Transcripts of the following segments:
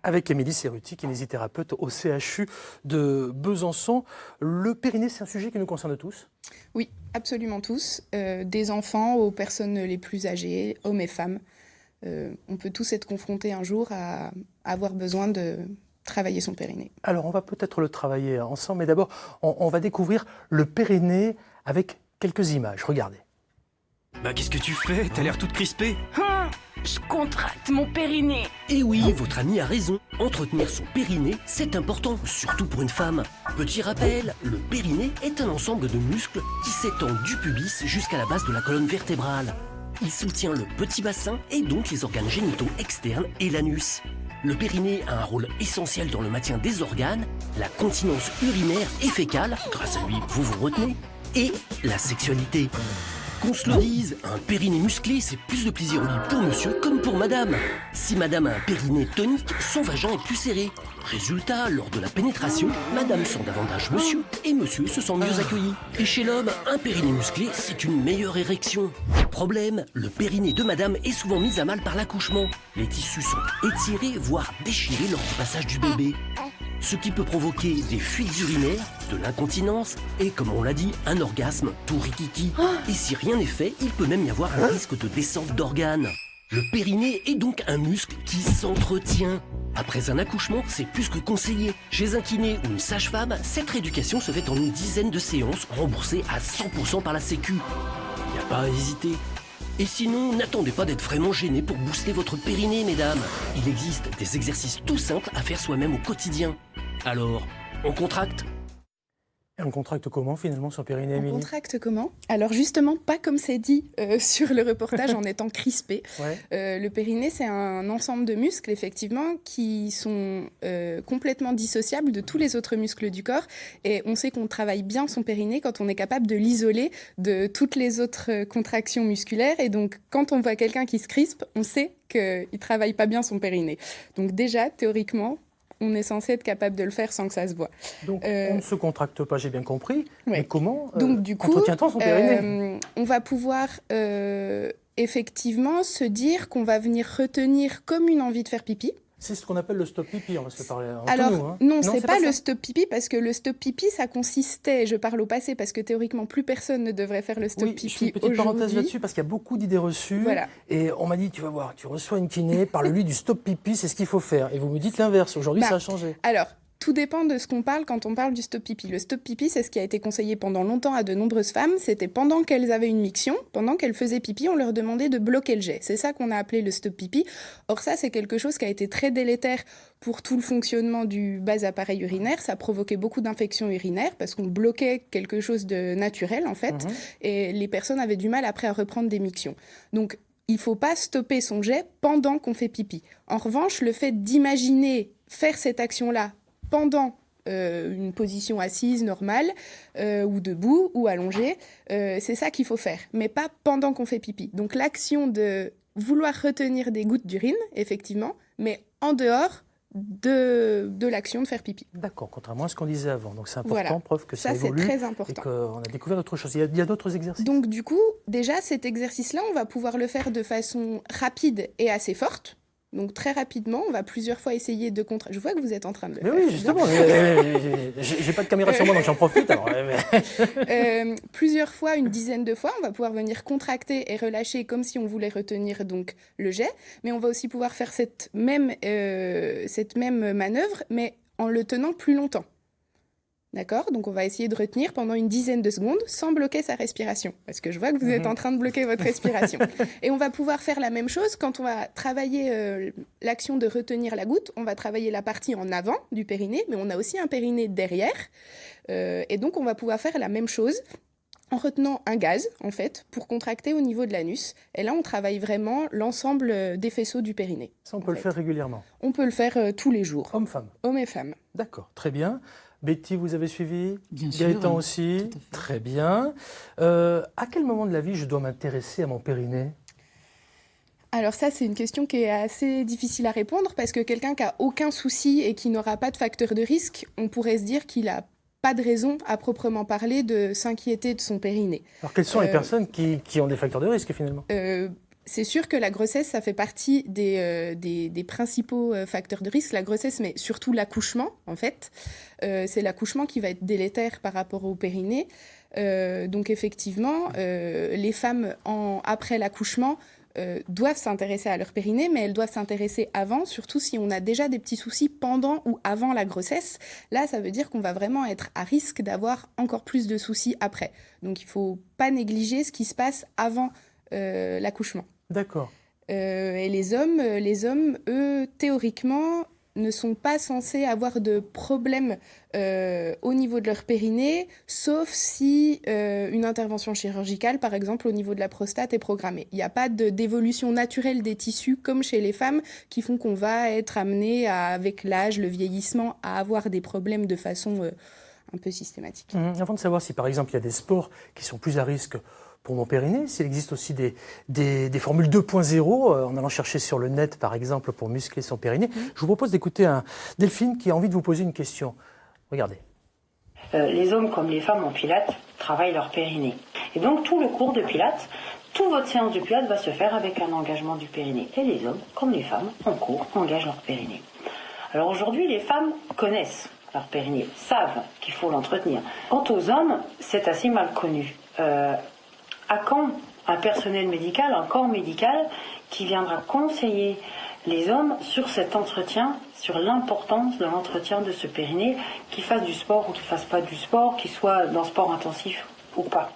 Avec Émilie Cerruti, kinésithérapeute au CHU de Besançon. Le périnée, c'est un sujet qui nous concerne tous ? Oui, absolument tous. Des enfants aux personnes les plus âgées, hommes et femmes. On peut tous être confrontés un jour à avoir besoin de travailler son périnée. Alors, on va peut-être le travailler ensemble, mais d'abord, on va découvrir le périnée avec quelques images. Regardez. Bah qu'est-ce que tu fais? T'as l'air toute crispée. Je contracte mon périnée. Et oui, votre ami a raison. Entretenir son périnée, c'est important, surtout pour une femme. Petit rappel, le périnée est un ensemble de muscles qui s'étend du pubis jusqu'à la base de la colonne vertébrale. Il soutient le petit bassin et donc les organes génitaux externes et l'anus. Le périnée a un rôle essentiel dans le maintien des organes, la continence urinaire et fécale, grâce à lui vous vous retenez, et la sexualité. Qu'on se le dise, un périnée musclé, c'est plus de plaisir au lit pour monsieur comme pour madame. Si madame a un périnée tonique, son vagin est plus serré. Résultat, lors de la pénétration, madame sent davantage monsieur et monsieur se sent mieux accueilli. Et chez l'homme, un périnée musclé, c'est une meilleure érection. Problème, le périnée de madame est souvent mis à mal par l'accouchement. Les tissus sont étirés, voire déchirés lors du passage du bébé. Ce qui peut provoquer des fuites urinaires, de l'incontinence et, comme on l'a dit, un orgasme tout rikiki. Et si rien n'est fait, il peut même y avoir un risque de descente d'organes. Le périnée est donc un muscle qui s'entretient. Après un accouchement, c'est plus que conseillé. Chez un kiné ou une sage-femme, cette rééducation se fait en une dizaine de séances, remboursées à 100% par la Sécu. Y a pas à hésiter. Et sinon, n'attendez pas d'être vraiment gêné pour booster votre périnée, mesdames. Il existe des exercices tout simples à faire soi-même au quotidien. Alors, on contracte ? Et on contracte comment finalement son périnée, Émilie ? On contracte comment ? Alors justement, pas comme c'est dit sur le reportage en étant crispé. Ouais. Le périnée, c'est un ensemble de muscles, effectivement, qui sont complètement dissociables de tous les autres muscles du corps. Et on sait qu'on travaille bien son périnée quand on est capable de l'isoler de toutes les autres contractions musculaires. Et donc, quand on voit quelqu'un qui se crispe, on sait qu'il ne travaille pas bien son périnée. Donc déjà, théoriquement, on est censé être capable de le faire sans que ça se voit. Donc, on ne se contracte pas, j'ai bien compris. Ouais. Mais comment Donc, du coup, entretient-on son périnée ? on va pouvoir effectivement se dire qu'on va venir retenir comme une envie de faire pipi. C'est ce qu'on appelle le stop pipi, on va se parler entre Alors, nous. Hein. non, c'est pas ça. le stop pipi, parce que le stop pipi, ça consistait, je parle au passé, parce que théoriquement, plus personne ne devrait faire le stop Oui, pipi je fais une petite aujourd'hui. parenthèse là-dessus, parce qu'il y a beaucoup d'idées reçues. Voilà. Et on m'a dit, tu vas voir, tu reçois une kiné, parle-lui du stop pipi, c'est ce qu'il faut faire. Et vous me dites l'inverse, aujourd'hui ça a changé. Alors, tout dépend de ce qu'on parle quand on parle du stop pipi. Le stop pipi, c'est ce qui a été conseillé pendant longtemps à de nombreuses femmes. C'était pendant qu'elles avaient une miction, pendant qu'elles faisaient pipi, on leur demandait de bloquer le jet. C'est ça qu'on a appelé le stop pipi. Or ça, c'est quelque chose qui a été très délétère pour tout le fonctionnement du bas appareil urinaire. Ça provoquait beaucoup d'infections urinaires parce qu'on bloquait quelque chose de naturel, en fait. Et les personnes avaient du mal après à reprendre des mictions. Donc, il ne faut pas stopper son jet pendant qu'on fait pipi. En revanche, le fait d'imaginer faire cette action-là pendant une position assise normale, ou debout, ou allongée, c'est ça qu'il faut faire, mais pas pendant qu'on fait pipi. Donc l'action de vouloir retenir des gouttes d'urine, effectivement, mais en dehors de l'action de faire pipi. D'accord, contrairement à ce qu'on disait avant. Donc c'est important, Voilà. preuve que ça évolue. Ça, c'est très important. Et qu'on a découvert d'autres choses. Il y a d'autres exercices. Donc du coup, déjà, cet exercice-là, on va pouvoir le faire de façon rapide et assez forte. Donc très rapidement, on va plusieurs fois essayer de contracter. Je vois que vous êtes en train de le Mais faire. oui, justement. J'ai pas de caméra sur moi, donc j'en profite. Alors, plusieurs fois, une dizaine de fois, on va pouvoir venir contracter et relâcher comme si on voulait retenir donc le jet. Mais on va aussi pouvoir faire cette même manœuvre, mais en le tenant plus longtemps. D'accord ? Donc on va essayer de retenir pendant une dizaine de secondes sans bloquer sa respiration. Parce que je vois que vous êtes en train de bloquer votre respiration. Et on va pouvoir faire la même chose quand on va travailler l'action de retenir la goutte. On va travailler la partie en avant du périnée, mais on a aussi un périnée derrière. Et donc on va pouvoir faire la même chose en retenant un gaz, en fait, pour contracter au niveau de l'anus. Et là, on travaille vraiment l'ensemble des faisceaux du périnée. ça, on peut le faire régulièrement. On peut le faire tous les jours, Homme-femme. hommes et femmes. D'accord, très bien. Betty, vous avez suivi ? Bien sûr. Gaëtan aussi ? Tout à fait. Très bien. À quel moment de la vie je dois m'intéresser à mon périnée ? Alors ça, c'est une question qui est assez difficile à répondre parce que quelqu'un qui n'a aucun souci et qui n'aura pas de facteur de risque, on pourrait se dire qu'il n'a pas de raison à proprement parler de s'inquiéter de son périnée. Alors, quelles sont les personnes qui ont des facteurs de risque finalement ? C'est sûr que la grossesse, ça fait partie des principaux facteurs de risque. La grossesse, mais surtout l'accouchement, en fait. C'est l'accouchement qui va être délétère par rapport au périnée. Donc effectivement, les femmes après l'accouchement doivent s'intéresser à leur périnée, mais elles doivent s'intéresser avant, surtout si on a déjà des petits soucis pendant ou avant la grossesse. Là, ça veut dire qu'on va vraiment être à risque d'avoir encore plus de soucis après. Donc il ne faut pas négliger ce qui se passe avant l'accouchement. D'accord. Et les hommes, eux, théoriquement, ne sont pas censés avoir de problème au niveau de leur périnée, sauf si une intervention chirurgicale, par exemple, au niveau de la prostate est programmée. Il n'y a pas d'évolution naturelle des tissus, comme chez les femmes, qui font qu'on va être amené, avec l'âge, le vieillissement, à avoir des problèmes de façon un peu systématique. Avant de savoir si, par exemple, il y a des sports qui sont plus à risque pour mon périnée, s'il existe aussi des formules 2.0, en allant chercher sur le net, par exemple, pour muscler son périnée, je vous propose d'écouter Delphine qui a envie de vous poser une question. Regardez. Les hommes comme les femmes en pilates travaillent leur périnée. Et donc tout le cours de pilates, toute votre séance de pilates va se faire avec un engagement du périnée. Et les hommes, comme les femmes, en cours, engagent leur périnée. Alors aujourd'hui, les femmes connaissent leur périnée, savent qu'il faut l'entretenir. Quant aux hommes, c'est assez mal connu. À quand un personnel médical, un corps médical qui viendra conseiller les hommes sur cet entretien, sur l'importance de l'entretien de ce périnée, qu'ils fassent du sport ou qu'ils ne fassent pas du sport, qu'ils soient dans le sport intensif ou pas.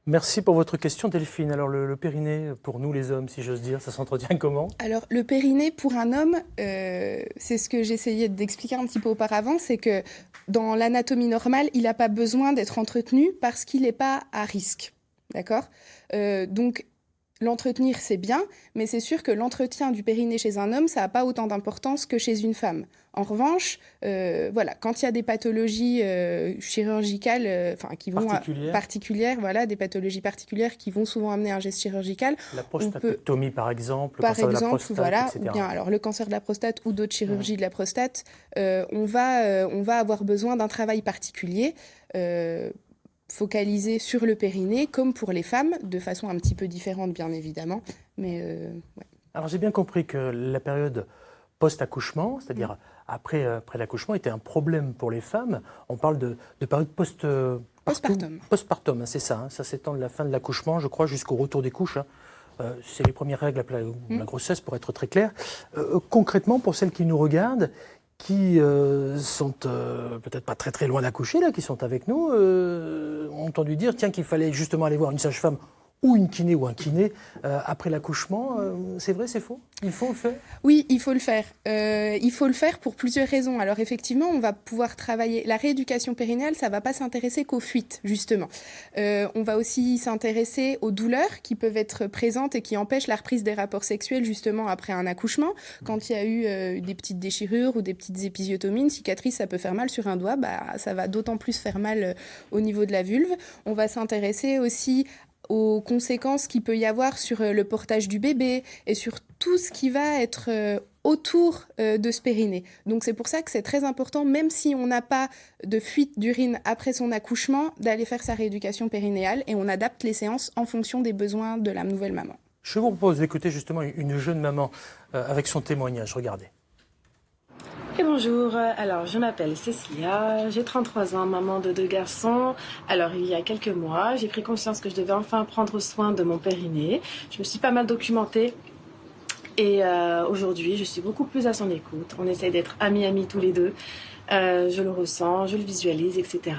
Merci pour votre question, Delphine. Alors, le périnée, pour nous les hommes, si j'ose dire, ça s'entretient comment ? Alors, le périnée, pour un homme, c'est ce que j'essayais d'expliquer un petit peu auparavant, c'est que dans l'anatomie normale, il n'a pas besoin d'être entretenu parce qu'il n'est pas à risque. D'accord ? Donc, l'entretenir, c'est bien, mais c'est sûr que l'entretien du périnée chez un homme, ça n'a pas autant d'importance que chez une femme. En revanche, voilà, quand il y a des pathologies chirurgicales qui vont particulières, voilà, des pathologies particulières qui vont souvent amener un geste chirurgical. La prostatectomie, par exemple, le cancer de la prostate, voilà, etc. Ou bien alors le cancer de la prostate ou d'autres chirurgies de la prostate, on va avoir besoin d'un travail particulier. Focalisé sur le périnée, comme pour les femmes, de façon un petit peu différente, bien évidemment. Mais, ouais. Alors, j'ai bien compris que la période post-accouchement, c'est-à-dire après l'accouchement, était un problème pour les femmes. On parle de période postpartum. Postpartum, c'est ça. Ça s'étend de la fin de l'accouchement, je crois, jusqu'au retour des couches. C'est les premières règles après la grossesse, pour être très clair. Concrètement, pour celles qui nous regardent, qui sont peut-être pas très très loin d'accoucher, là, qui sont avec nous, ont entendu dire qu'il fallait justement aller voir une sage-femme ou une kiné ou un kiné après l'accouchement. C'est vrai, c'est faux ? Il faut le faire ? Oui, il faut le faire. Il faut le faire pour plusieurs raisons. Alors effectivement, on va pouvoir travailler. La rééducation périnéale, ça ne va pas s'intéresser qu'aux fuites, justement. On va aussi s'intéresser aux douleurs qui peuvent être présentes et qui empêchent la reprise des rapports sexuels, justement, après un accouchement. Quand il y a eu des petites déchirures ou des petites épisiotomies, une cicatrice, ça peut faire mal sur un doigt. Ça va d'autant plus faire mal au niveau de la vulve. On va s'intéresser aussi aux conséquences qu'il peut y avoir sur le portage du bébé et sur tout ce qui va être autour de ce périnée. Donc c'est pour ça que c'est très important, même si on n'a pas de fuite d'urine après son accouchement, d'aller faire sa rééducation périnéale et on adapte les séances en fonction des besoins de la nouvelle maman. Je vous propose d'écouter justement une jeune maman avec son témoignage. Regardez. Et bonjour, alors je m'appelle Cécilia, j'ai 33 ans, maman de 2 garçons. Alors il y a quelques mois, j'ai pris conscience que je devais enfin prendre soin de mon périnée. Je me suis pas mal documentée et aujourd'hui je suis beaucoup plus à son écoute. On essaye d'être amis tous les deux. Je le ressens, je le visualise, etc.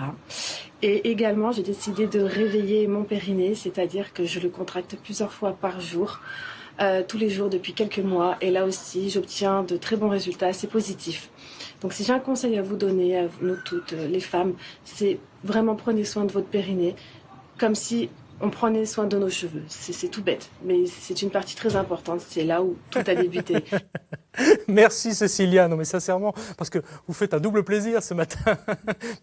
Et également j'ai décidé de réveiller mon périnée, c'est-à-dire que je le contracte plusieurs fois par jour. Tous les jours depuis quelques mois et là aussi j'obtiens de très bons résultats, c'est positif. Donc si j'ai un conseil à vous donner, à nous toutes les femmes, c'est vraiment prenez soin de votre périnée comme si on prenait soin de nos cheveux. C'est tout bête, mais c'est une partie très importante, c'est là où tout a débuté. Merci Cécilia, non mais sincèrement, parce que vous faites un double plaisir ce matin.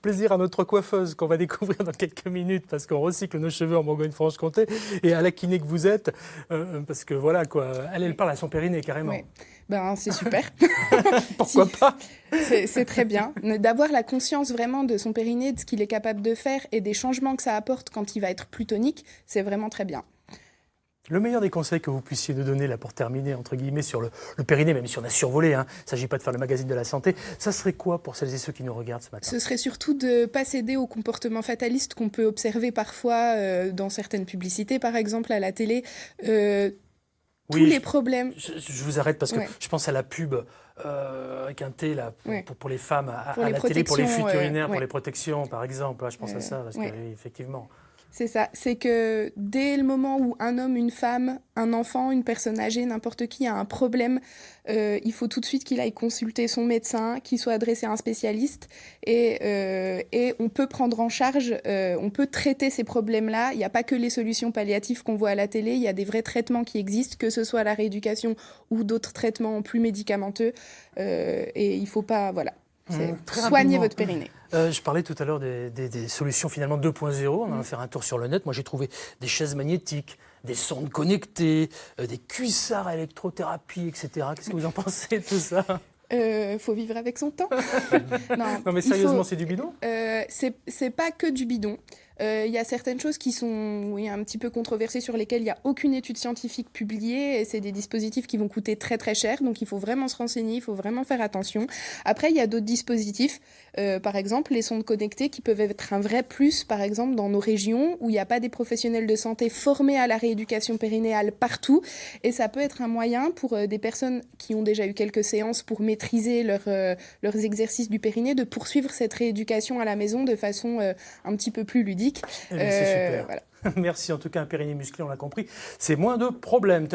Plaisir à notre coiffeuse qu'on va découvrir dans quelques minutes parce qu'on recycle nos cheveux en Bourgogne-Franche-Comté et à la kiné que vous êtes, parce que voilà quoi, elle parle à son périnée carrément. Oui. C'est super. Pourquoi pas ? C'est très bien. D'avoir la conscience vraiment de son périnée, de ce qu'il est capable de faire et des changements que ça apporte quand il va être plus tonique, c'est vraiment très bien. Le meilleur des conseils que vous puissiez nous donner là pour terminer entre guillemets sur le périnée, même si on a survolé, il ne s'agit pas de faire le magazine de la santé, ça serait quoi pour celles et ceux qui nous regardent ce matin? Ce serait surtout de ne pas céder au comportement fataliste qu'on peut observer parfois dans certaines publicités, par exemple à la télé. Tous les problèmes... Je vous arrête parce que je pense à la pub avec un thé là, pour les femmes à la télé, pour les fuites urinaires, pour les protections par exemple. Là, je pense à ça parce qu'effectivement... C'est ça, c'est que dès le moment où un homme, une femme, un enfant, une personne âgée, n'importe qui a un problème, il faut tout de suite qu'il aille consulter son médecin, qu'il soit adressé à un spécialiste et on peut prendre en charge, on peut traiter ces problèmes-là. Il n'y a pas que les solutions palliatives qu'on voit à la télé, il y a des vrais traitements qui existent, que ce soit la rééducation ou d'autres traitements plus médicamenteux et il ne faut pas... Voilà. Soignez votre périnée. Je parlais tout à l'heure des solutions finalement 2.0. On va faire un tour sur le net. Moi, j'ai trouvé des chaises magnétiques, des sondes connectées, des cuissards à électrothérapie, etc. Qu'est-ce que vous en pensez de tout ça? Faut vivre avec son temps. Non mais sérieusement, c'est du bidon? C'est pas que du bidon. Il y a certaines choses qui sont un petit peu controversées, sur lesquelles il n'y a aucune étude scientifique publiée, et c'est des dispositifs qui vont coûter très très cher, donc il faut vraiment se renseigner, il faut vraiment faire attention. Après, il y a d'autres dispositifs, par exemple les sondes connectées qui peuvent être un vrai plus, par exemple dans nos régions où il n'y a pas des professionnels de santé formés à la rééducation périnéale partout, et ça peut être un moyen pour des personnes qui ont déjà eu quelques séances pour maîtriser leurs exercices du périnée, de poursuivre cette rééducation à la maison de façon un petit peu plus ludique. C'est super. Voilà. Merci, en tout cas, un périnée musclé, on l'a compris, c'est moins de problèmes.